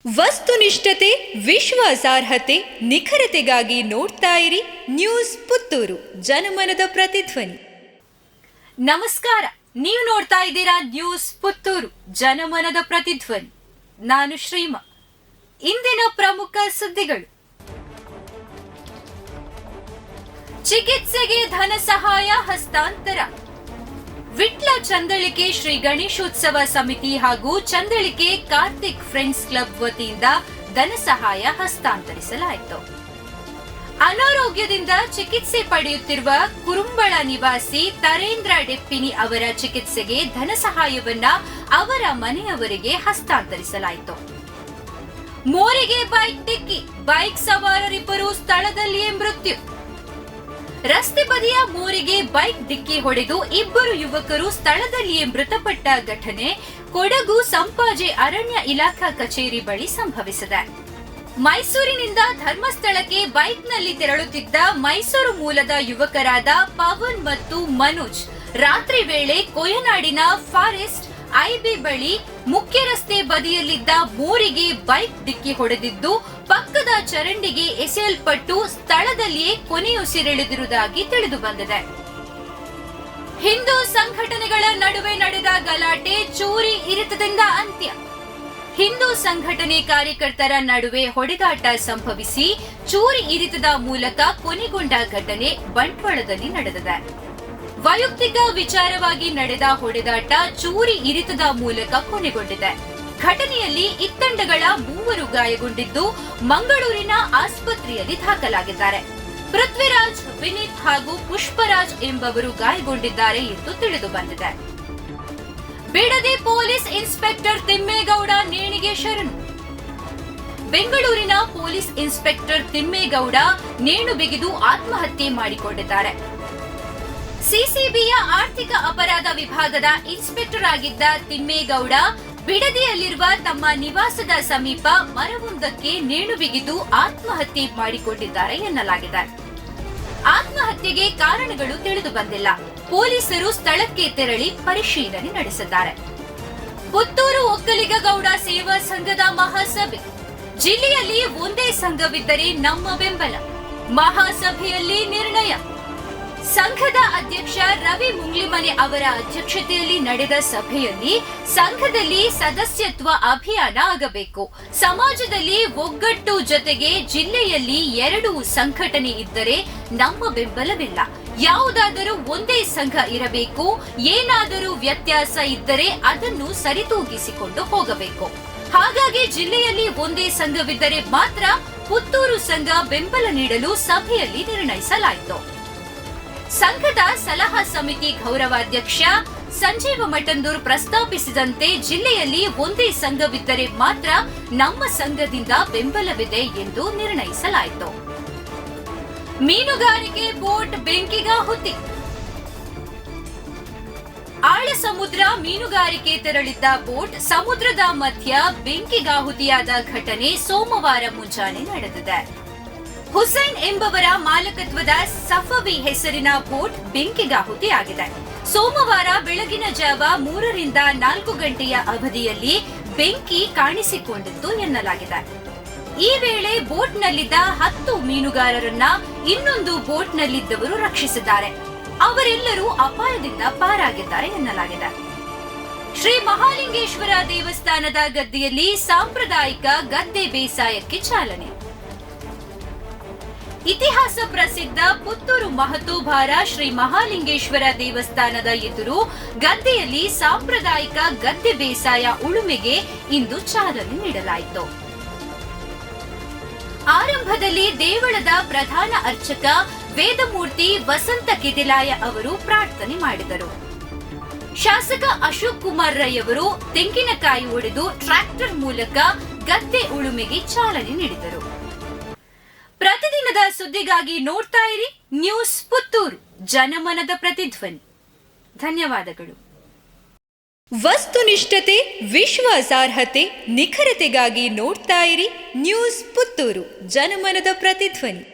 ವಸ್ತುನಿಷ್ಠತೆ, ವಿಶ್ವಾಸಾರ್ಹತೆ, ನಿಖರತೆಗಾಗಿ ನೋಡ್ತಾ ಇರಿ ನ್ಯೂಸ್ ಪುತ್ತೂರು, ಜನಮನದ ಪ್ರತಿಧ್ವನಿ. ನಮಸ್ಕಾರ, ನೀವು ನೋಡ್ತಾ ಇದ್ದೀರಾ ನ್ಯೂಸ್ ಪುತ್ತೂರು, ಜನಮನದ ಪ್ರತಿಧ್ವನಿ. ನಾನು ಶ್ರೀಮಾ. ಇಂದಿನ ಪ್ರಮುಖ ಸುದ್ದಿಗಳು: ಚಿಕಿತ್ಸೆಗೆ ಧನ ಸಹಾಯ ಹಸ್ತಾಂತರ. ವಿಟ್ಲ ಚಂದಳಿಕೆ ಶ್ರೀ ಗಣೇಶೋತ್ಸವ ಸಮಿತಿ ಹಾಗೂ ಚಂದಳಿಕೆ ಕಾರ್ತಿಕ್ ಫ್ರೆಂಡ್ಸ್ ಕ್ಲಬ್ ವತಿಯಿಂದ ಧನ ಸಹಾಯ ಹಸ್ತಾಂತರಿಸಲಾಯಿತು. ಅನಾರೋಗ್ಯದಿಂದ ಚಿಕಿತ್ಸೆ ಪಡೆಯುತ್ತಿರುವ ಕುರುಂಬಳ ನಿವಾಸಿ ತರೇಂದ್ರ ಡೆಪ್ಪಿನಿ ಅವರ ಚಿಕಿತ್ಸೆಗೆ ಧನ ಸಹಾಯವನ್ನ ಅವರ ಮನೆಯವರಿಗೆ ಹಸ್ತಾಂತರಿಸಲಾಯಿತು. ಮೋರಿಗೆ ಬೈಕ್ ಡಿಕ್ಕಿ, ಬೈಕ್ ಸವಾರರಿಬ್ಬರು ಸ್ಥಳದಲ್ಲಿಯೇ ಮೃತ್ಯು. ರಸ್ತೆ ಬದಿಯ ಮೋರಿಗೆ ಬೈಕ್ ಡಿಕ್ಕಿ ಹೊಡೆದು ಇಬ್ಬರು ಯುವಕರು ಸ್ಥಳದಲ್ಲಿಯೇ ಮೃತಪಟ್ಟ ಘಟನೆ ಕೊಡಗು ಸಂಪಾಜೆ ಅರಣ್ಯ ಇಲಾಖಾ ಕಚೇರಿ ಬಳಿ ಸಂಭವಿಸಿದೆ. ಮೈಸೂರಿನಿಂದ ಧರ್ಮಸ್ಥಳಕ್ಕೆ ಬೈಕ್ನಲ್ಲಿ ತೆರಳುತ್ತಿದ್ದ ಮೈಸೂರು ಮೂಲದ ಯುವಕರಾದ ಪವನ್ ಮತ್ತು ಮನೋಜ್ ರಾತ್ರಿ ವೇಳೆ ಕೊಯನಾಡಿನ ಫಾರೆಸ್ಟ್ ಐಬಿ ಬಳಿ ಮುಖ್ಯ ರಸ್ತೆ ಬದಿಯಲ್ಲಿದ್ದ ಮೋರಿಗೆ ಬೈಕ್ ಡಿಕ್ಕಿ ಹೊಡೆದಿದ್ದು ಪಕ್ಕದ ಚರಂಡಿಗೆ ಎಸೆಯಲ್ಪಟ್ಟು ಸ್ಥಳದಲ್ಲಿಯೇ ಕೊನೆಯುಸಿರೆಳೆದಿರುವುದಾಗಿ ತಿಳಿದು ಬಂದಿದೆ. ಹಿಂದೂ ಸಂಘಟನೆಗಳ ನಡುವೆ ನಡೆದ ಗಲಾಟೆ, ಚೂರಿ ಇರಿತದಿಂದ ಅಂತ್ಯ. ಹಿಂದೂ ಸಂಘಟನೆ ಕಾರ್ಯಕರ್ತರ ನಡುವೆ ಹೊಡೆದಾಟ ಸಂಭವಿಸಿ ಚೂರಿ ಇರಿತದ ಮೂಲಕ ಕೊನೆಗೊಂಡ ಘಟನೆ ಬಂಟ್ವಾಳದಲ್ಲಿ ನಡೆದಿದೆ. ವೈಯಕ್ತಿಕ ವಿಚಾರವಾಗಿ ನಡೆದ ಹೊಡೆದಾಟ ಚೂರಿ ಇರಿತದ ಮೂಲಕ ಕೊನೆಗೊಂಡಿದೆ. ಘಟನೆಯಲ್ಲಿ ಇತ್ತಂಡಗಳ 3 ಗಾಯಗೊಂಡಿದ್ದು ಮಂಗಳೂರಿನ ಆಸ್ಪತ್ರೆಯಲ್ಲಿ ದಾಖಲಾಗಿದ್ದಾರೆ. ಪೃಥ್ವಿರಾಜ್, ವಿನೀತ್ ಹಾಗೂ ಪುಷ್ಪರಾಜ್ ಎಂಬವರು ಗಾಯಗೊಂಡಿದ್ದಾರೆ ಎಂದು ತಿಳಿದು ಬಂದಿದೆ. ಬಿಡದಿ ಪೊಲೀಸ್ ಇನ್ಸ್ಪೆಕ್ಟರ್ ತಿಮ್ಮೇಗೌಡ ನೇಣಿಗೆ ಶರಣು. ಬೆಂಗಳೂರಿನ ಪೊಲೀಸ್ ಇನ್ಸ್ಪೆಕ್ಟರ್ ತಿಮ್ಮೇಗೌಡ ನೇಣು ಬಿಗಿದು ಆತ್ಮಹತ್ಯೆ ಮಾಡಿಕೊಂಡಿದ್ದಾರೆ. ಸಿಸಿಬಿಯ ಆರ್ಥಿಕ ಅಪರಾಧ ವಿಭಾಗದ ಇನ್ಸ್ಪೆಕ್ಟರ್ ಆಗಿದ್ದ ತಿಮ್ಮೇಗೌಡ ಬಿಡದಿಯಲ್ಲಿರುವ ತಮ್ಮ ನಿವಾಸದ ಸಮೀಪ ಮರವೊಂದಕ್ಕೆ ನೇಣು ಬಿಗಿದು ಆತ್ಮಹತ್ಯೆ ಮಾಡಿಕೊಂಡಿದ್ದಾರೆ ಎನ್ನಲಾಗಿದೆ. ಆತ್ಮಹತ್ಯೆಗೆ ಕಾರಣಗಳು ತಿಳಿದು ಬಂದಿಲ್ಲ. ಪೊಲೀಸರು ಸ್ಥಳಕ್ಕೆ ತೆರಳಿ ಪರಿಶೀಲನೆ ನಡೆಸಿದ್ದಾರೆ. ಪುತ್ತೂರು ಒಕ್ಕಲಿಗ ಗೌಡ ಸೇವಾ ಸಂಘದ ಮಹಾಸಭೆ. ಜಿಲ್ಲೆಯಲ್ಲಿ ಒಂದೇ ಸಂಘವಿದ್ದರೆ ನಮ್ಮ ಬೆಂಬಲ. ಮಹಾಸಭೆಯಲ್ಲಿ ನಿರ್ಣಯ. ಸಂಘದ ಅಧ್ಯಕ್ಷ ರವಿ ಮುಂಗ್ಲಿಮನೆ ಅವರ ಅಧ್ಯಕ್ಷತೆಯಲ್ಲಿ ನಡೆದ ಸಭೆಯಲ್ಲಿ ಸಂಘದಲ್ಲಿ ಸದಸ್ಯತ್ವ ಅಭಿಯಾನ ಆಗಬೇಕು. ಸಮಾಜದಲ್ಲಿ ಒಗ್ಗಟ್ಟು ಜೊತೆಗೆ ಜಿಲ್ಲೆಯಲ್ಲಿ 2 ಸಂಘಟನೆ ಇದ್ದರೆ ನಮ್ಮ ಬೆಂಬಲವಿಲ್ಲ. ಯಾವುದಾದರೂ ಒಂದೇ ಸಂಘ ಇರಬೇಕು. ಏನಾದರೂ ವ್ಯತ್ಯಾಸ ಇದ್ದರೆ ಅದನ್ನು ಸರಿತೂಗಿಸಿಕೊಂಡು ಹೋಗಬೇಕು. ಹಾಗಾಗಿ ಜಿಲ್ಲೆಯಲ್ಲಿ ಒಂದೇ ಸಂಘವಿದ್ದರೆ ಮಾತ್ರ ಪುತ್ತೂರು ಸಂಘ ಬೆಂಬಲ ನೀಡಲು ಸಭೆಯಲ್ಲಿ ನಿರ್ಣಯಿಸಲಾಯಿತು. ಸಂಘದ ಸಲಹಾ ಸಮಿತಿ ಗೌರವಾಧ್ಯಕ್ಷ ಸಂಜೀವ ಮಠಂದೂರ್ ಪ್ರಸ್ತಾಪಿಸಿದಂತೆ ಜಿಲ್ಲೆಯಲ್ಲಿ ಒಂದೇ ಸಂಘವಿದ್ದರೆ ಮಾತ್ರ ನಮ್ಮ ಸಂಘದಿಂದ ಬೆಂಬಲವಿದೆ ಎಂದು ನಿರ್ಣಯಿಸಲಾಯಿತು. ಮೀನುಗಾರಿಕೆ ಬೋಟ್ ಬೆಂಕಿಗಾಹುತಿ. ಆಳ ಸಮುದ್ರ ಮೀನುಗಾರಿಕೆ ತೆರಳಿದ್ದ ಬೋಟ್ ಸಮುದ್ರದ ಮಧ್ಯ ಬೆಂಕಿಗಾಹುತಿಯಾದ ಘಟನೆ ಸೋಮವಾರ ಮುಂಜಾನೆ ನಡೆದಿದೆ. ಹುಸೈನ್ ಎಂಬವರ ಮಾಲಕತ್ವದ ಸಫವಿ ಹೆಸರಿನ ಬೋಟ್ ಬೆಂಕಿಗಾಹುತಿಯಾಗಿದೆ. ಸೋಮವಾರ ಬೆಳಗಿನ ಜಾವ 3 ರಿಂದ 4 ಗಂಟೆಯ ಅವಧಿಯಲ್ಲಿ ಬೆಂಕಿ ಕಾಣಿಸಿಕೊಂಡಿತ್ತು ಎನ್ನಲಾಗಿದೆ. ಈ ವೇಳೆ ಬೋಟ್ನಲ್ಲಿದ್ದ 10 ಮೀನುಗಾರರನ್ನ ಇನ್ನೊಂದು ಬೋಟ್ನಲ್ಲಿದ್ದವರು ರಕ್ಷಿಸಿದ್ದಾರೆ. ಅವರೆಲ್ಲರೂ ಅಪಾಯದಿಂದ ಪಾರಾಗಿದ್ದಾರೆ ಎನ್ನಲಾಗಿದೆ. ಶ್ರೀ ಮಹಾಲಿಂಗೇಶ್ವರ ದೇವಸ್ಥಾನದ ಗದ್ದೆಯಲ್ಲಿ ಸಾಂಪ್ರದಾಯಿಕ ಗದ್ದೆ ಬೇಸಾಯಕ್ಕೆ ಚಾಲನೆ. ಇತಿಹಾಸ ಪ್ರಸಿದ್ಧ ಪುತ್ತೂರು ಮಹತೋಭಾರ ಶ್ರೀ ಮಹಾಲಿಂಗೇಶ್ವರ ದೇವಸ್ಥಾನದ ಎದುರು ಗದ್ದೆಯಲ್ಲಿ ಸಾಂಪ್ರದಾಯಿಕ ಗದ್ದೆ ಬೇಸಾಯ ಉಳುಮೆಗೆ ಇಂದು ಚಾಲನೆ ನೀಡಲಾಯಿತು. ಆರಂಭದಲ್ಲಿ ದೇವಳದ ಪ್ರಧಾನ ಅರ್ಚಕ ವೇದಮೂರ್ತಿ ವಸಂತ ಕೆದಿಲಾಯ ಅವರು ಪ್ರಾರ್ಥನೆ ಮಾಡಿದರು. ಶಾಸಕ ಅಶೋಕ್ ಕುಮಾರ್ ರೈ ಅವರು ತೆಂಗಿನಕಾಯಿ ಒಡೆದು ಟ್ರ್ಯಾಕ್ಟರ್ ಮೂಲಕ ಗದ್ದೆ ಉಳುಮೆಗೆ ಚಾಲನೆ ನೀಡಿದರು. ಪ್ರತಿದಿನದ ಸುದ್ದಿಗಾಗಿ ನೋಡ್ತಾ ಇರಿ ನ್ಯೂಸ್ ಪುತ್ತೂರು, ಜನಮನದ ಪ್ರತಿಧ್ವನಿ. ಧನ್ಯವಾದಗಳು. ವಸ್ತುನಿಷ್ಠತೆ, ವಿಶ್ವಾಸಾರ್ಹತೆ, ನಿಖರತೆಗಾಗಿ ನೋಡ್ತಾ ಇರಿ ನ್ಯೂಸ್ ಪುತ್ತೂರು, ಜನಮನದ ಪ್ರತಿಧ್ವನಿ.